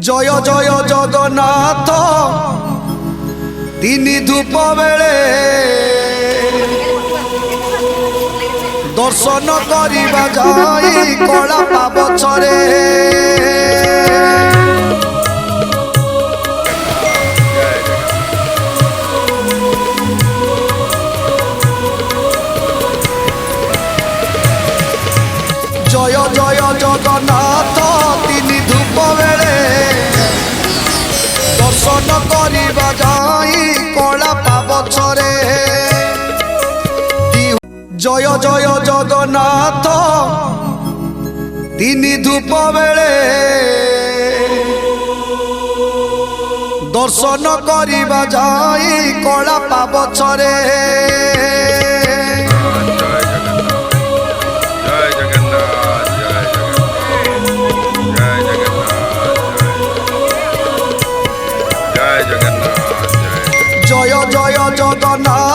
জয় জয় জগন্নাথ তিনি ধূপ বেলে দর্শন করিবা যাই কলা পাবছরে জয় জয় জগন্নাথ তিনি ধূপ বেলে দর্শন করিবা যাই কলা পাবছরে জয় জয় জগন্নাথ তিনি ধূপ বেলে দর্শন করিবা যাই কলা পাবছরে জয় জয় জগন্নাথ।